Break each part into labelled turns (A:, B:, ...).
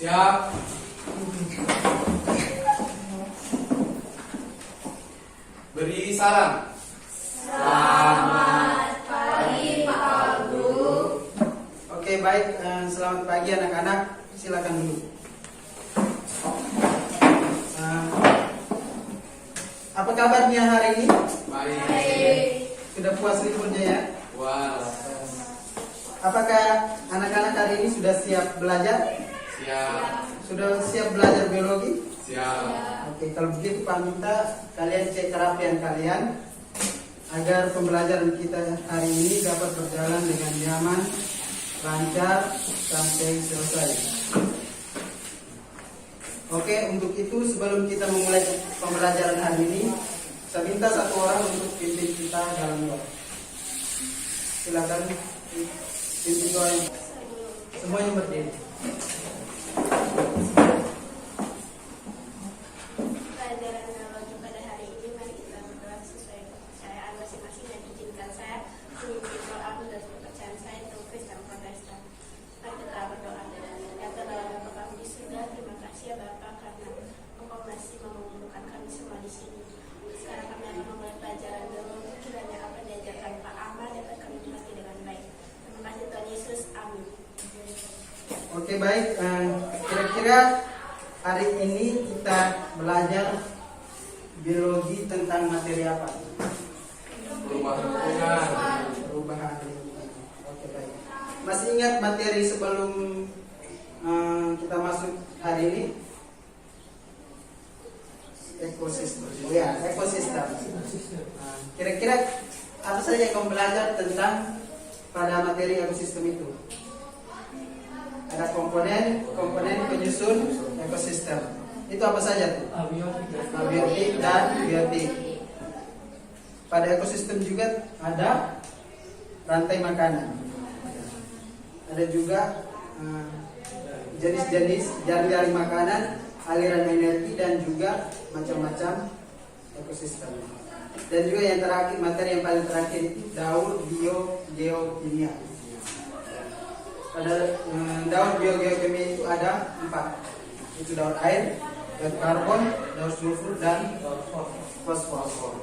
A: Siap. Beri salam.
B: Selamat pagi Pak Guru.
C: Oke, baik. Selamat pagi anak-anak. Silakan dulu. Apa kabarnya hari ini?
A: Baik.
C: Sudah puas liburnya ya?
A: Puas.
C: Apakah anak-anak hari ini sudah siap belajar?
A: Siap.
C: Sudah siap belajar biologi?
A: Siap.
C: Oke, kalau begitu Pak minta kalian cek kerapian kalian agar pembelajaran kita hari ini dapat berjalan dengan nyaman, lancar, sampai selesai. Oke, untuk itu sebelum kita memulai pembelajaran hari ini, saya minta satu orang untuk pimpin kita dalam doa. Silakan pimpin doa. Semuanya berdiri.
B: Pelajaran biologi pada hari ini, mari kita berdoa sesuai kepercayaan masing-masing dan izinkan saya memimpin doa menurut kepercayaan saya untuk Kristen Protestan. Mari kita berdoa. Yang terdalam Bapa kami di surga, terima kasih ya Bapa karena Engkau masih mengumpulkan kami semua di sini. Sekarang kami akan memulai pelajaran biologi, kiranya apa yang diajarkan Pak Ahmad dapat kami mengerti dengan baik. Terima kasih Tuhan Yesus, amin.
C: Oke, baik. Kira-kira hari ini kita belajar biologi tentang materi apa? Perubahan lingkungan. Oke, baik. Masih ingat materi sebelum kita masuk hari ini? Ekosistem. Ya, ekosistem. Kira-kira apa saja yang kamu belajar tentang pada materi ekosistem itu? Ada komponen penyusun ekosistem. Itu apa saja tuh? Abiotik dan biotik. Pada ekosistem juga ada rantai makanan. Ada juga jenis-jenis jari-jari makanan, aliran energi dan juga macam-macam ekosistem. Dan juga yang terakhir, materi yang paling terakhir itu daur biogeokimia. Pada daur biogeokimia itu ada 4. Itu daur air, daur karbon, daur sulfur dan fosfor.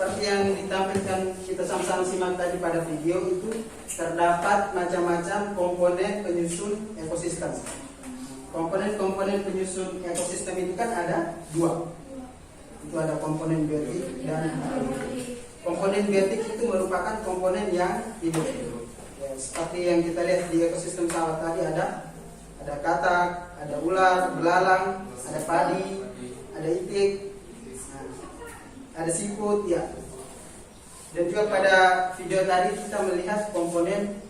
C: Seperti yang ditampilkan kita sama-sama simak tadi pada video itu, terdapat macam-macam komponen penyusun ekosistem. Komponen penyusun ekosistem itu kan ada 2. Itu ada komponen biotik dan abiotik. Komponen biotik itu merupakan komponen yang hidup. Ya, seperti yang kita lihat di ekosistem sawah tadi ada katak, ada ular, belalang, ada padi, ada itik, ada siput ya. Dan juga pada video tadi kita melihat komponen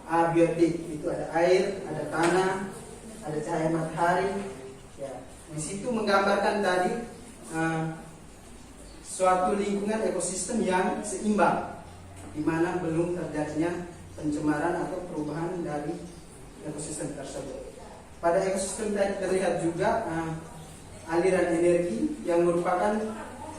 C: abiotik, itu ada air, ada tanah, ada cahaya matahari ya. Di situ menggambarkan tadi suatu lingkungan ekosistem yang seimbang, di mana belum terjadinya pencemaran atau perubahan dari ekosistem tersebut. Pada ekosistem tadi terlihat juga aliran energi yang merupakan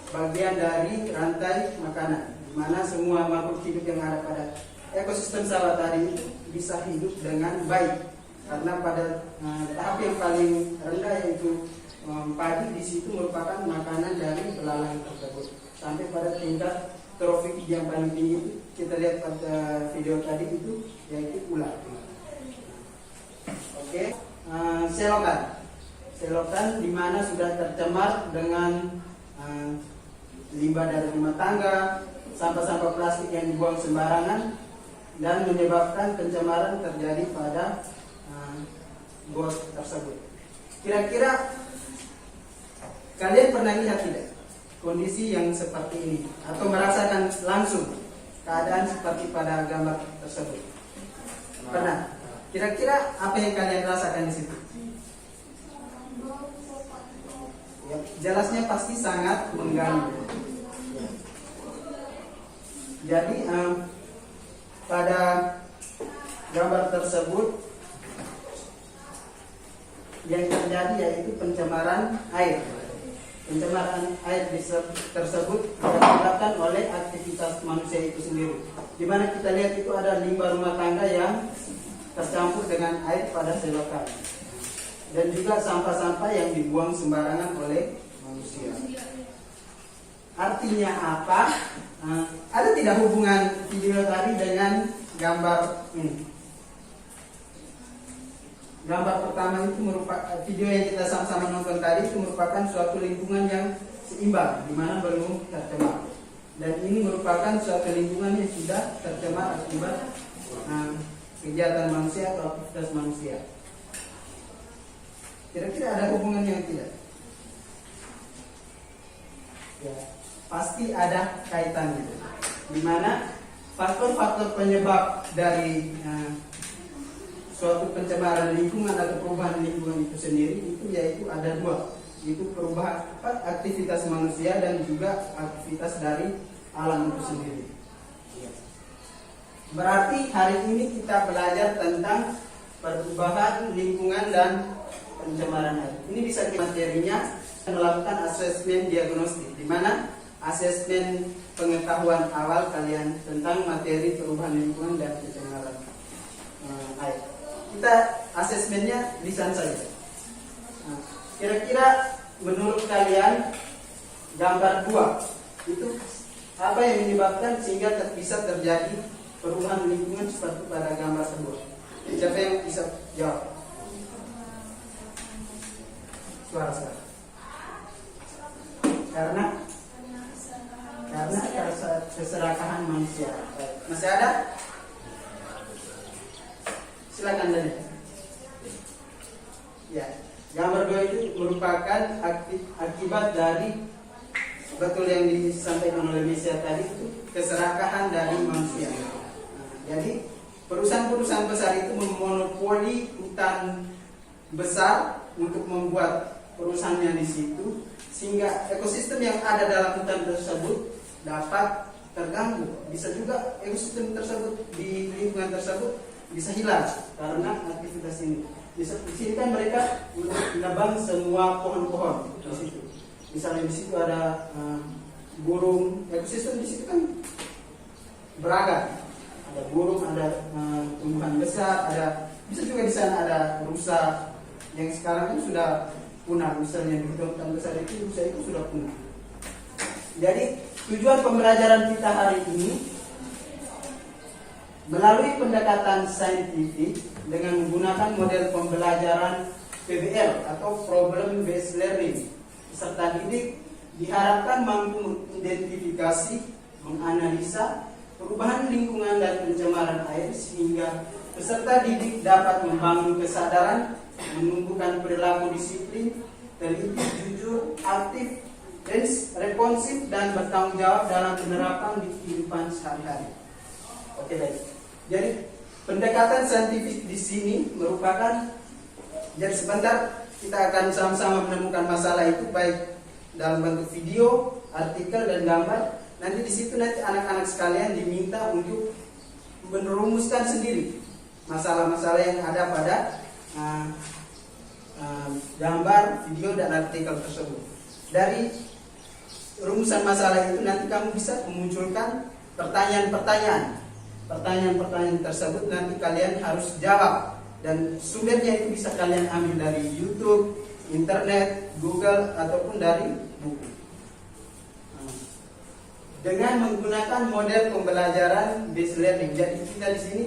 C: bagian dari rantai makanan, di mana semua makhluk hidup yang ada pada ekosistem sawah tadi bisa hidup dengan baik, karena pada tahap yang paling rendah yaitu padi, di situ merupakan makanan dari belalang tersebut, sampai pada tingkat trofik yang paling tinggi itu kita lihat pada video tadi itu yaitu ular. Oke, selokan di mana sudah tercemar dengan limbah dari rumah tangga, sampah-sampah plastik yang dibuang sembarangan dan menyebabkan pencemaran terjadi pada got tersebut. Kira-kira kalian pernah lihat tidak kondisi yang seperti ini atau merasakan langsung keadaan seperti pada gambar tersebut? Pernah? Kira-kira apa yang kalian rasakan di situ? Ya, jelasnya pasti sangat mengganggu. Jadi pada gambar tersebut yang terjadi yaitu pencemaran air. Pencemaran air tersebut disebabkan oleh aktivitas manusia itu sendiri. Di mana kita lihat itu ada limbah rumah tangga yang tercampur dengan air pada selokan, dan juga sampah-sampah yang dibuang sembarangan oleh manusia. Artinya apa? Ada tidak hubungan video tadi dengan gambar ini? Gambar pertama itu merupakan video yang kita sama-sama nonton tadi, itu merupakan suatu lingkungan yang seimbang di mana belum tercemar. Dan ini merupakan suatu lingkungan yang sudah tercemar akibat kegiatan manusia atau aktivitas manusia. Kira-kira ada hubungannya yang tidak? Ya, pasti ada kaitannya. Di mana faktor-faktor penyebab dari suatu pencemaran lingkungan atau perubahan lingkungan itu sendiri itu yaitu ada dua, itu perubahan aktivitas manusia dan juga aktivitas dari alam itu sendiri. Berarti hari ini kita belajar tentang perubahan lingkungan dan pencemaran air. Ini bisa materinya melakukan asesmen diagnostik, di mana asesmen pengetahuan awal kalian tentang materi perubahan lingkungan dan pencemaran air. Kita asesmennya lisan saja. Kira-kira menurut kalian gambar 2 itu apa yang menyebabkan sehingga bisa terjadi perubahan lingkungan seperti pada gambar tersebut? Siapa yang bisa jawab? Suara. Karena keserakahan manusia. Masih ada? Silakan Dani. Ya, gambar 2 itu merupakan akibat dari betul yang disampaikan oleh Mesia tadi, itu keserakahan dari manusia. Jadi perusahaan-perusahaan besar itu memonopoli hutan besar untuk membuat perusahaannya di situ, sehingga ekosistem yang ada dalam hutan tersebut dapat terganggu. Bisa juga ekosistem tersebut di lingkungan tersebut bisa hilang karena aktivitas ini. Di sini kan mereka menebang semua pohon-pohon di situ. Misalnya di situ ada burung, ekosistem di situ kan beragam. Ada burung, ada tumbuhan besar, ada bisa juga di sana ada rusa yang sekarang kan sudah punah. Misalnya di hutan besar itu rusa itu sudah punah. Jadi tujuan pembelajaran kita hari ini melalui pendekatan saintifik dengan menggunakan model pembelajaran PBL atau Problem Based Learning. Peserta didik diharapkan mampu mengidentifikasi, menganalisa perubahan lingkungan dan pencemaran air sehingga peserta didik dapat membangun kesadaran, menumbuhkan perilaku disiplin, teliti, jujur, aktif, responsif, dan bertanggung jawab dalam penerapan di kehidupan sehari-hari. Oke, baik. Jadi pendekatan saintifik di sini merupakan, jadi sebentar kita akan sama-sama menemukan masalah itu baik dalam bentuk video, artikel, dan gambar. Nanti di situ nanti anak-anak sekalian diminta untuk merumuskan sendiri masalah-masalah yang ada pada gambar, video, dan artikel tersebut. Dari rumusan masalah itu nanti kamu bisa memunculkan pertanyaan-pertanyaan. Pertanyaan-pertanyaan tersebut nanti kalian harus jawab, dan sumbernya itu bisa kalian ambil dari YouTube, internet, Google, ataupun dari buku. Dengan menggunakan model pembelajaran based learning. Jadi kita di sini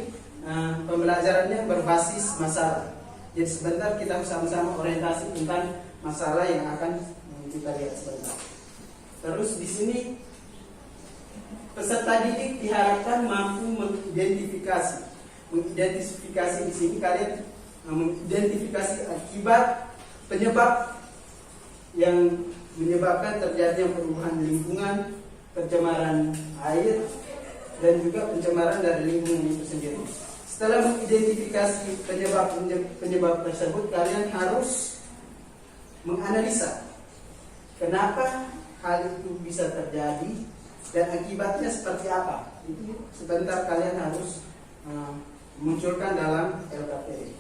C: pembelajarannya berbasis masalah. Jadi sebentar kita sama-sama orientasi tentang masalah yang akan kita lihat sebentar. Terus di sini peserta didik diharapkan mampu mengidentifikasi di sini kalian mengidentifikasi akibat penyebab yang menyebabkan terjadinya perubahan lingkungan, pencemaran air, dan juga pencemaran dari lingkungan itu sendiri. Setelah mengidentifikasi penyebab tersebut, kalian harus menganalisa kenapa hal itu bisa terjadi, dan akibatnya seperti apa. Itu sebentar kalian harus munculkan dalam LKPD.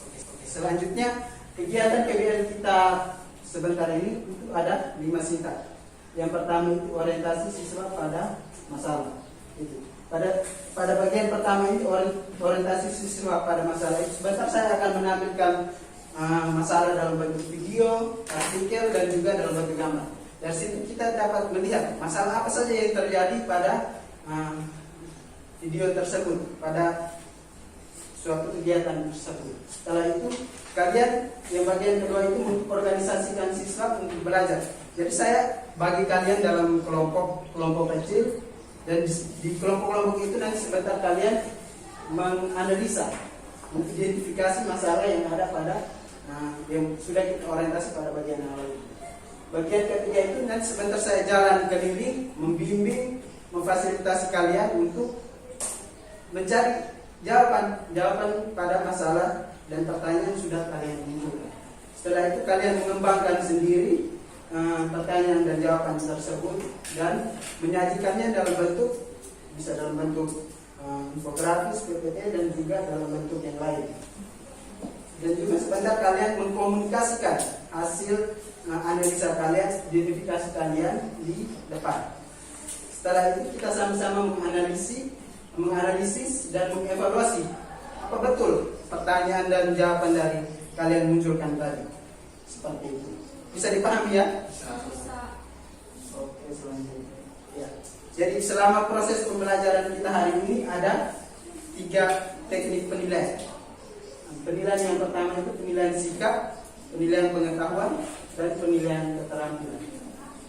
C: Oke, selanjutnya kegiatan KBL kita sebentar ini itu ada 5 singkat. Yang pertama itu orientasi siswa pada masalah. Itu. Pada bagian pertama ini orientasi siswa pada masalah itu sebentar saya akan menampilkan masalah dalam bentuk video, artikel dan juga dalam bentuk gambar. Dari situ kita dapat melihat masalah apa saja yang terjadi pada video tersebut, pada suatu kegiatan tersebut. Setelah itu kalian yang bagian kedua itu organisasikan siswa untuk belajar. Jadi saya bagi kalian dalam kelompok kecil, dan di kelompok-kelompok itu nanti sebentar kalian menganalisa, mengidentifikasi masalah yang ada pada yang sudah kita orientasi pada bagian awal. Bagian ketiga itu nanti sebentar saya jalan keliling, membimbing, memfasilitasi kalian untuk mencari jawaban pada masalah dan pertanyaan yang sudah kalian munculkan. Setelah itu kalian mengembangkan sendiri pertanyaan dan jawaban tersebut dan menyajikannya dalam bentuk, bisa dalam bentuk infografis, PPT dan juga dalam bentuk yang lain. Dan juga sebentar kalian mengkomunikasikan hasil analisa kalian, identifikasi kalian di depan. Setelah itu kita sama-sama menganalisis dan mengevaluasi apa betul pertanyaan dan jawaban dari kalian munculkan tadi. Seperti itu. Bisa dipahami ya? Oke, selanjutnya. Ya. Jadi selama proses pembelajaran kita hari ini ada 3 teknik penilaian. Penilaian yang pertama itu penilaian sikap, penilaian pengetahuan, dan penilaian keterampilan.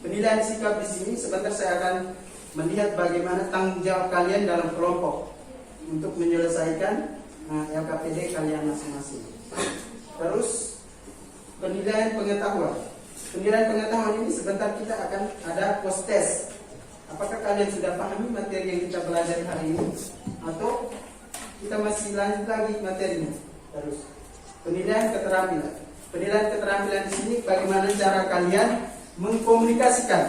C: Penilaian sikap di sini sebentar saya akan melihat bagaimana tanggung jawab kalian dalam kelompok untuk menyelesaikan LKPD kalian masing-masing. Terus penilaian pengetahuan. Penilaian pengetahuan ini sebentar kita akan ada post test. Apakah kalian sudah pahami materi yang kita pelajari hari ini atau kita masih lanjut lagi materinya? Terus penilaian keterampilan. Penilaian keterampilan di sini bagaimana cara kalian mengkomunikasikan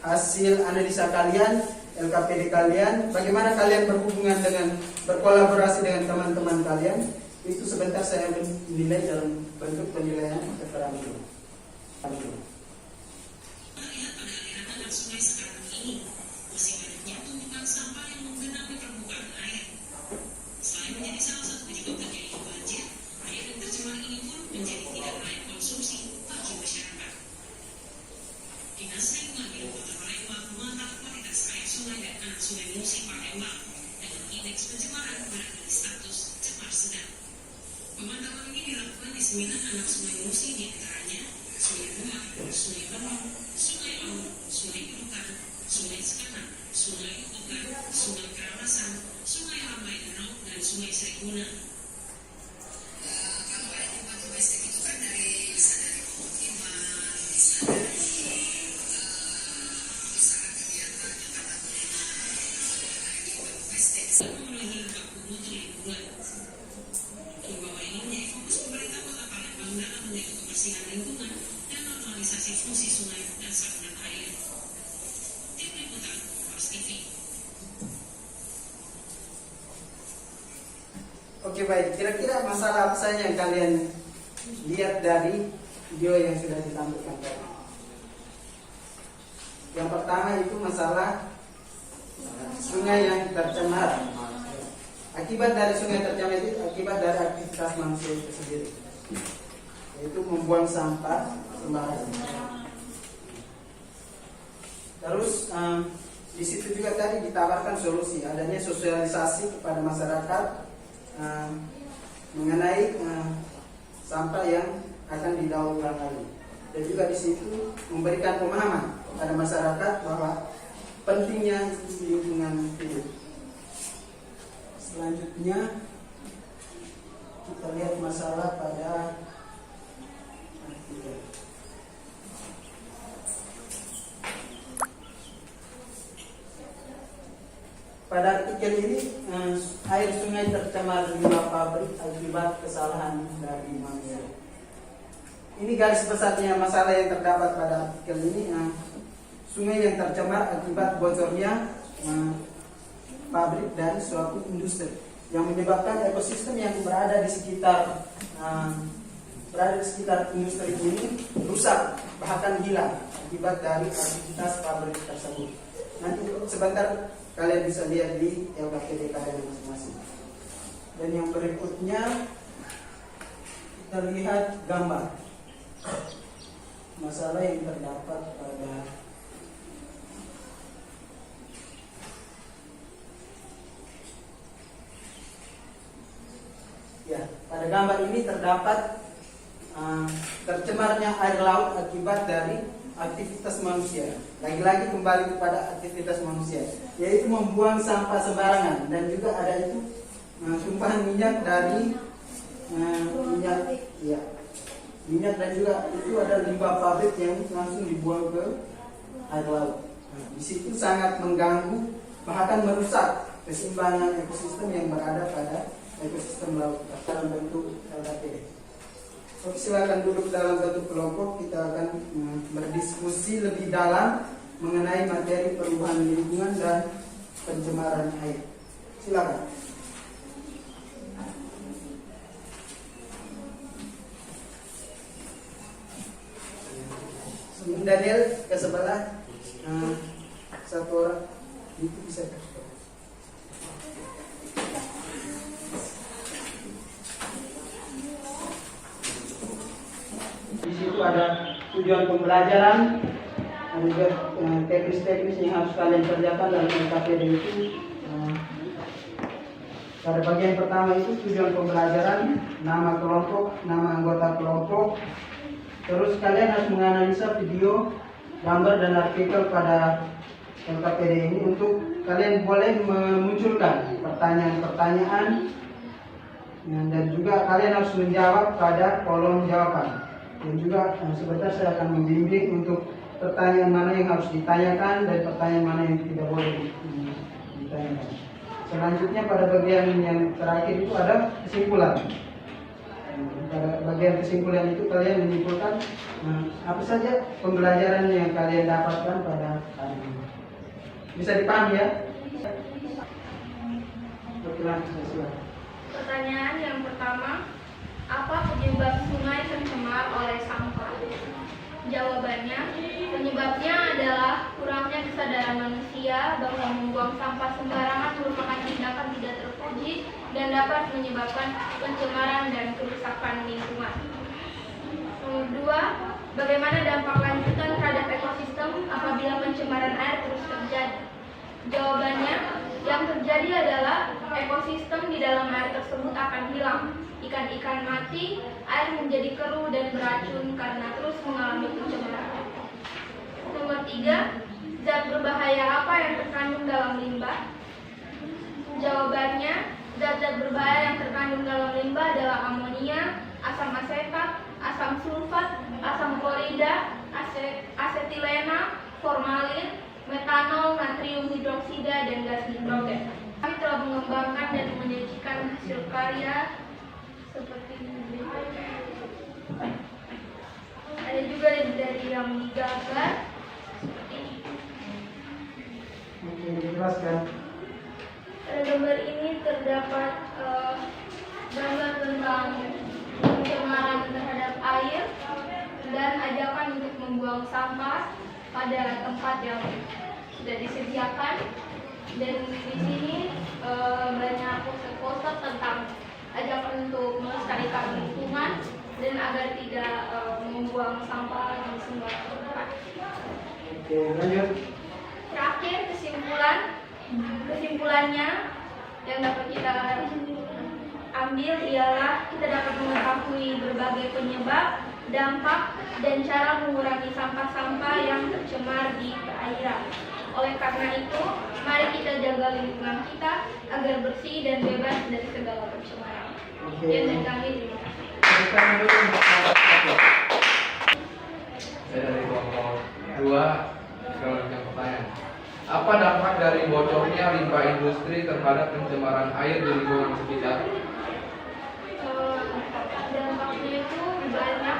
C: hasil analisa kalian, LKPD kalian, bagaimana kalian berkolaborasi dengan teman-teman kalian. Itu sebentar saya menilai dalam bentuk penilaian keterampilan.
D: Pemantauan ini dilakukan di 9 anak sungai Musi, di antaranya Sungai Buah, Sungai Benung, Sungai Aung, Sungai Irukan, Sungai Sekanan, Sungai Utukan, Sungai Karawasan, Sungai Lambai Danau, dan Sungai Seriguna. Kalau ada domestik itu kan bisa dari pemukiman, bisa dari usaha kegiatan yang kata domestik, memenuhi 40 mutu lingkungan. Himbauan ini menjadi fokus pemerintah Kota Palembang dalam menjaga kebersihan lingkungan dan normalisasi fungsi sungai dan saluran air. Tim Liputan, Kompas TV.
C: Oke, baik. Kira-kira masalah apa saja yang kalian lihat dari video yang sudah ditampilkan tadi? Yang pertama itu masalah sungai yang tercemar. Akibat dari sungai tercemar itu akibat dari aktivitas manusia itu sendiri, yaitu membuang sampah sembarangan. Terus di situ juga tadi ditawarkan solusi, adanya sosialisasi kepada masyarakat mengenai sampah yang akan didaur ulang lagi, dan juga di situ memberikan pemahaman kepada masyarakat bahwa pentingnya lingkungan hidup. Selanjutnya kita lihat masalah pada artikel. Pada artikel ini air sungai tercemar limbah pabrik akibat kesalahan dari manusia. ini garis besarnya masalah yang terdapat pada artikel ini. Sungai yang tercemar akibat bocornya pabrik dan suatu industri yang menyebabkan ekosistem yang berada di sekitar industri ini rusak bahkan hilang akibat dari aktivitas pabrik tersebut. Nanti sebentar kalian bisa lihat di LKPD kalian masing-masing. Dan yang berikutnya kita lihat gambar masalah yang terdapat pada pada gambar ini terdapat tercemarnya air laut akibat dari aktivitas manusia. Lagi-lagi kembali kepada aktivitas manusia, yaitu membuang sampah sembarangan, dan juga ada itu tumpahan minyak dari minyak dan juga itu ada limbah pabrik yang langsung dibuang ke air laut. Di situ sangat mengganggu bahkan merusak keseimbangan ekosistem yang berada pada ekosistem laut dalam bentuk LKPD. Oke, silakan duduk dalam bentuk kelompok. Kita akan berdiskusi lebih dalam mengenai materi perubahan lingkungan dan pencemaran air. Silakan. Daniel ke sebelah, satu orang itu bisa. Di situ ada tujuan pembelajaran, ada juga teknis-teknis yang harus kalian kerjakan dalam LKPD itu. Pada bagian pertama itu tujuan pembelajaran, nama kelompok, nama anggota kelompok. Terus kalian harus menganalisa video, gambar dan artikel pada LKPD ini. Untuk kalian boleh memunculkan pertanyaan-pertanyaan, dan juga kalian harus menjawab pada kolom jawaban. Dan juga sebentar saya akan membimbing untuk pertanyaan mana yang harus ditanyakan dan pertanyaan mana yang tidak boleh ditanyakan. Selanjutnya pada bagian yang terakhir itu ada kesimpulan. Pada bagian kesimpulan itu kalian menyimpulkan apa saja pembelajaran yang kalian dapatkan pada hari ini. Bisa dipahami ya?
B: Pertanyaan yang pertama, apa penyebab sungai tercemar oleh sampah? Jawabannya, penyebabnya adalah kurangnya kesadaran manusia bahwa membuang sampah sembarangan merupakan tindakan tidak terpuji dan dapat menyebabkan pencemaran dan kerusakan lingkungan. Nomor 2, bagaimana dampak lanjutan terhadap ekosistem apabila pencemaran air terus terjadi? Jawabannya, yang terjadi adalah ekosistem di dalam air tersebut akan hilang. Ikan-ikan mati, air menjadi keruh dan beracun karena terus mengalami pencemaran. Nomor 3, zat berbahaya apa yang terkandung dalam limbah? Jawabannya, zat-zat berbahaya yang terkandung dalam limbah adalah amonia, asam asetat, asam sulfat, asam klorida, asetilena, formalin, metanol, natrium hidroksida, dan gas nitrogen. Kami telah mengembangkan dan menyajikan hasil karya seperti ini. Ada juga dari yang digambar seperti ini.
C: Oke, dijelaskan.
B: Pada gambar ini terdapat gambar tentang pencemaran terhadap air dan ajakan untuk membuang sampah pada tempat yang sudah disediakan. Dan di sini banyak poster-poster tentang ajakan untuk melestarikan lingkungan dan agar tidak membuang sampah di sembarang tempat.
C: Oke, lanjut.
B: Terakhir, kesimpulannya yang dapat kita ambil ialah kita dapat mengetahui berbagai penyebab, dampak, dan cara mengurangi sampah-sampah yang tercemar di perairan. Oleh karena itu, mari kita jaga lingkungan kita agar bersih dan bebas dari segala pencemaran. Sekian dari kami, terima kasih.
A: Saya dari kelompok 2 melanjutkan pertanyaan. Apa dampak dari bocornya limbah industri terhadap pencemaran air di lingkungan sekitar?
B: Dampaknya itu banyak,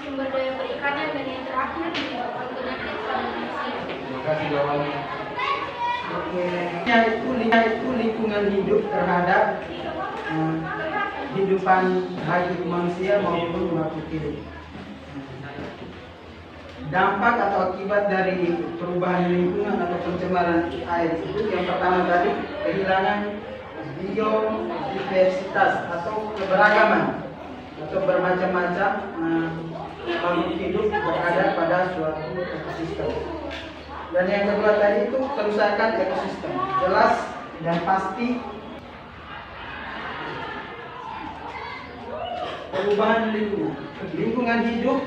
E: sumber daya perikanan, dan yang terakhir menyebabkan penyakit pada manusia.
A: Terima kasih jawabannya.
C: Oke, itu lingkungan hidup terhadap kehidupan baik manusia maupun makhluk hidup. Dampak atau akibat dari perubahan lingkungan atau pencemaran air itu yang pertama tadi kehilangan biodiversitas atau keberagaman atau bermacam-macam makhluk hidup berada pada suatu ekosistem. Dan yang kedua tadi itu kerusakan ekosistem, jelas dan pasti. Perubahan lingkungan hidup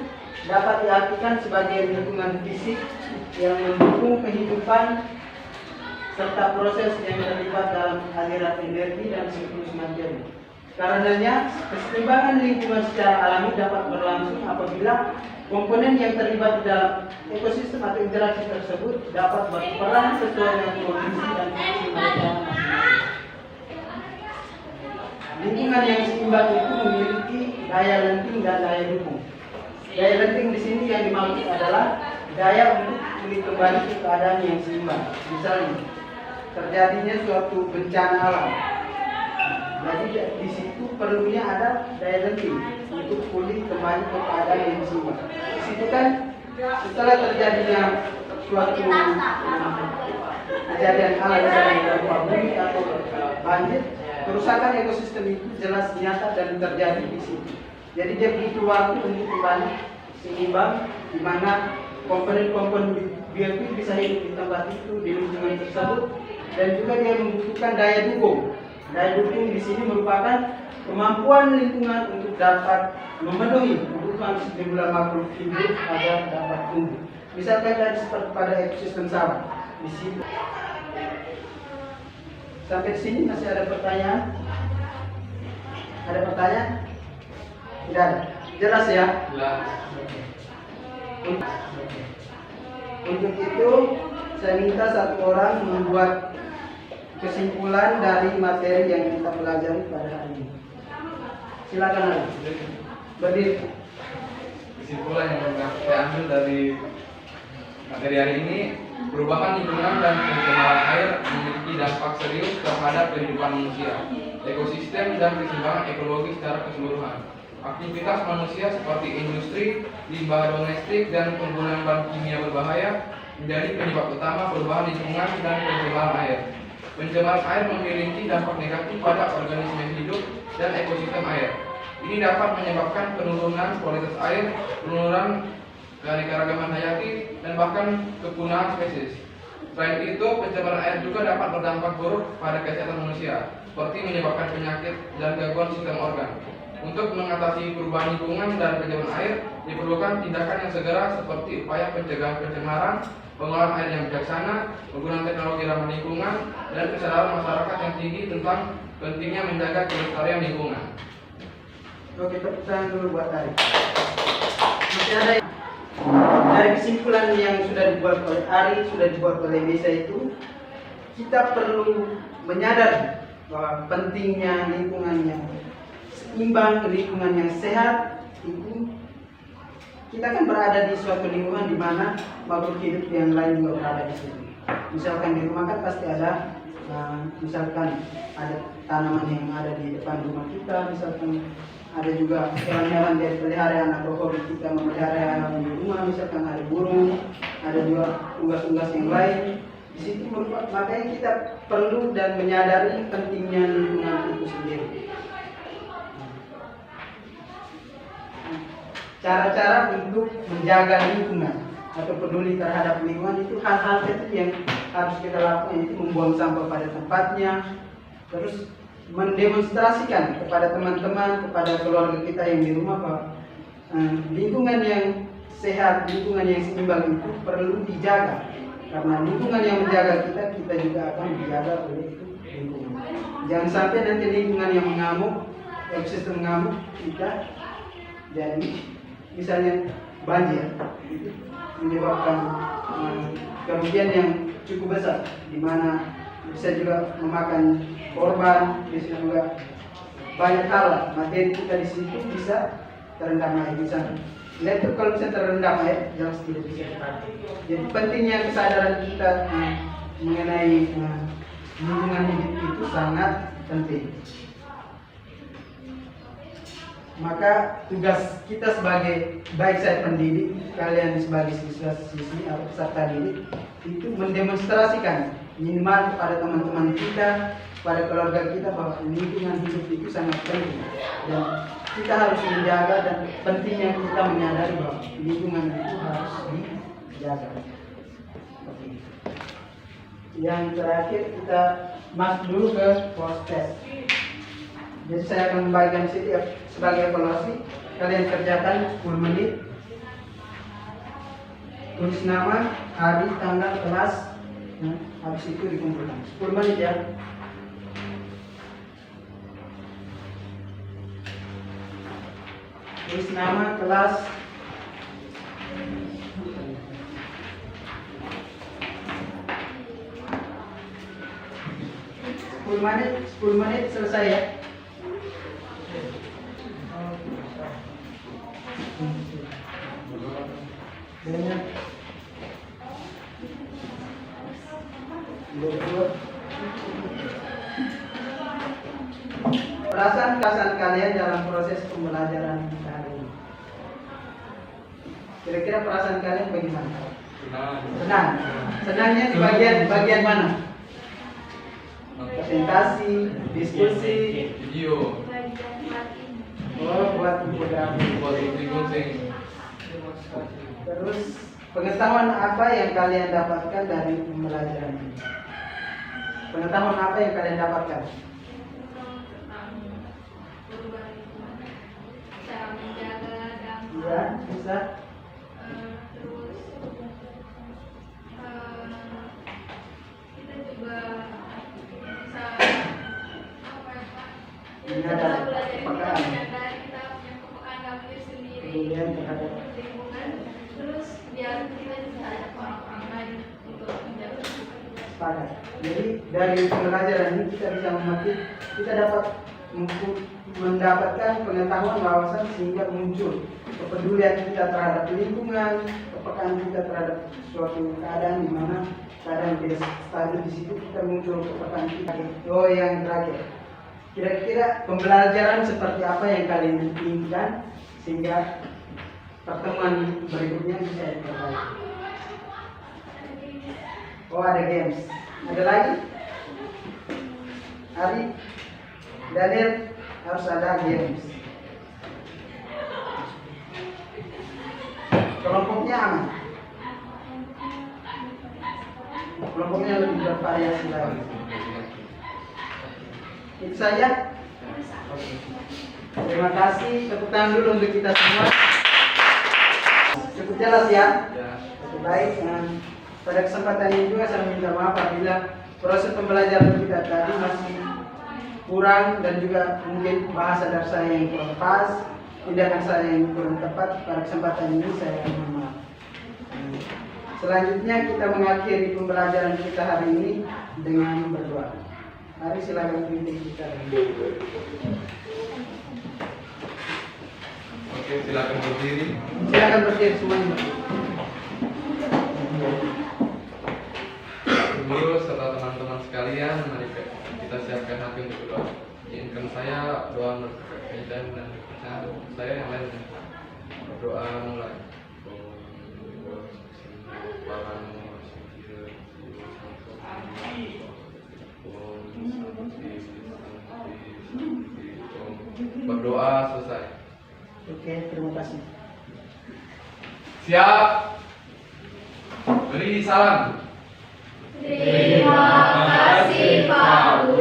C: dapat diartikan sebagai lingkungan fisik yang mendukung kehidupan serta proses yang terlibat dalam aliran energi dan siklus materi. Karenanya, keseimbangan lingkungan secara alami dapat berlangsung apabila komponen yang terlibat di dalam ekosistem atau interaksi tersebut dapat berperan sesuai dengan kondisi dan fungsi mereka masing-masing. Lingkungan yang seimbang itu memiliki daya lenting dan daya dukung. Daya lenting di sini yang dimaksud adalah daya untuk pulih kembali ke keadaan yang seimbang. Misalnya, terjadinya suatu bencana alam. Jadi di situ perlunya ada daya lenting untuk pulih kembali ke keadaan yang seimbang. Di situ kan setelah terjadinya suatu kejadian alam misalnya gempa bumi atau banjir, kerusakan ekosistem itu jelas nyata dan terjadi di situ. Jadi dia butuh waktu untuk kembali seimbang, di mana komponen-komponen biotik bisa hidup di tempat itu, di lingkungan tersebut, dan juga dia membutuhkan daya dukung. Daya dukung di sini merupakan kemampuan lingkungan untuk dapat memenuhi kebutuhan sejumlah makhluk hidup agar dapat tumbuh. Misalkan tadi seperti pada ekosistem sawah di sini. Sampai di sini masih ada pertanyaan? Ada pertanyaan? Tidak ada. Jelas ya?
A: Jelas.
C: Untuk itu saya minta satu orang membuat kesimpulan dari materi yang kita pelajari pada hari ini. Silakan Ali. Berdiri.
A: Kesimpulan yang saya ambil dari materi hari ini, perubahan lingkungan dan pencemaran air memiliki dampak serius terhadap kehidupan manusia, ekosistem dan keseimbangan ekologi secara keseluruhan. Aktivitas manusia seperti industri, limbah domestik, dan penggunaan bahan kimia berbahaya menjadi penyebab utama perubahan lingkungan dan pencemaran air. Pencemaran air memiliki dampak negatif pada organisme hidup dan ekosistem air. Ini dapat menyebabkan penurunan kualitas air, penurunan keanekaragaman hayati, dan bahkan kepunahan spesies. Selain itu, pencemaran air juga dapat berdampak buruk pada kesehatan manusia, seperti menyebabkan penyakit dan gangguan sistem organ. Untuk mengatasi perubahan lingkungan dan pencemaran air, diperlukan tindakan yang segera seperti upaya pencegahan pencemaran, pengolahan air yang bijaksana, penggunaan teknologi ramah lingkungan, dan kesadaran masyarakat yang tinggi tentang pentingnya menjaga kelestarian lingkungan.
C: Oke, tepuk tangan dulu buat Ari. Masih ada dari kesimpulan yang sudah dibuat oleh Ari, sudah dibuat oleh Mesa itu, kita perlu menyadari bahwa pentingnya lingkungan yang seimbang, lingkungan yang sehat itu. Kita kan berada di suatu lingkungan di mana makhluk hidup yang lain juga berada di situ. Misalkan di rumah kan pasti ada, misalkan ada tanaman yang ada di depan rumah kita, misalkan ada juga hewan-hewan dari peliharaan atau hobi kita memelihara hewan di rumah, misalkan ada burung, ada juga unggas-unggas yang lain. Di situ makanya kita perlu dan menyadari pentingnya lingkungan itu sendiri. Cara-cara untuk menjaga lingkungan atau peduli terhadap lingkungan itu hal-hal kecil yang harus kita lakukan, yaitu membuang sampah pada tempatnya, terus mendemonstrasikan kepada teman-teman, kepada keluarga kita yang di rumah bahwa lingkungan yang sehat, lingkungan yang seimbang itu perlu dijaga. Karena lingkungan yang menjaga kita, kita juga akan dijaga oleh itu lingkungan. Jangan sampai nanti lingkungan yang mengamuk, ekosistem mengamuk, kita jadi misalnya banjir, itu menyebabkan kerugian yang cukup besar, di mana bisa juga memakan korban, bisa juga banyak hal materi kita di situ bisa terendam air bisa. Laptop kalau bisa terendam air jelas tidak bisa dipakai. Jadi pentingnya kesadaran kita mengenai lingkungan hidup itu sangat penting. Maka tugas kita sebagai, baik saya pendidik, kalian sebagai siswa-siswi atau peserta didik, itu mendemonstrasikan minimal kepada teman-teman kita, pada keluarga kita bahwa lingkungan hidup itu sangat penting dan kita harus menjaga, dan pentingnya kita menyadari bahwa lingkungan itu harus dijaga. Yang terakhir kita masuk dulu ke post test. Jadi saya akan membagikan setiap sebagai evaluasi. Kalian kerjakan 10 menit. Tulis nama, hari, tanggal, kelas. Habis itu dikumpulkan. 10 menit ya. Tulis nama, kelas. Sepuluh menit selesai ya. Banyak. Perasaan kalian dalam proses pembelajaran kita hari ini. Kira-kira perasaan kalian bagaimana? Senang. Senangnya di bagian mana? Presentasi, diskusi,
A: video,
C: buat infografi.
A: buat gunting.
C: Terus pengetahuan apa yang kalian dapatkan dari pembelajaran ini? Pengetahuan apa yang kalian dapatkan?
E: Cara menjaga dan
C: Ya, bisa.
E: terus kita juga bisa apa ya Pak? Kita
C: Menyadari
E: belajar itu
C: kepekaan.
E: menyadari kita punya kepekaan dalam diri sendiri,
C: Kemudian terhadap
E: lingkungan, terus biar kita bisa ajak orang-orang lain untuk menjaga lingkungan.
C: sepakat. Jadi dari pembelajaran ini kita bisa memetik, kita dapat mendapatkan pengetahuan wawasan sehingga muncul kepedulian kita terhadap lingkungan, kepekaan kita terhadap suatu keadaan di mana keadaan tidak stabil, di situ kita muncul kepekaan kita. Oh, yang terakhir, kira-kira pembelajaran seperti apa yang kalian inginkan sehingga pertemuan berikutnya bisa diperbaiki? Oh, ada games. Ada lagi? Ari, Daniel, harus ada games. Kelompoknya aman. Kelompoknya lebih bervariasi lagi. Itu saja. Terima kasih. Tepuk tangan dulu untuk kita semua. Cukup jelas ya. Oke, baik. Pada kesempatan ini juga saya minta maaf apabila proses pembelajaran kita tadi masih kurang dan juga mungkin bahasa dari saya yang kurang pas, tindakan saya yang kurang tepat. Pada kesempatan ini saya mohon maaf. Selanjutnya kita mengakhiri pembelajaran kita hari ini dengan berdoa. Mari silakan pimpin kita.
A: Oke, silakan berdiri.
C: Silakan berdiri semuanya.
A: Guru serta teman-teman sekalian, mari kita siapkan hati untuk berdoa. Izinkan saya doa berkaitan dan saya yang lain berdoa mulai. Berdoa selesai.
C: Oke, terima kasih.
A: Siap. Beri salam.
E: Terima kasih Pak.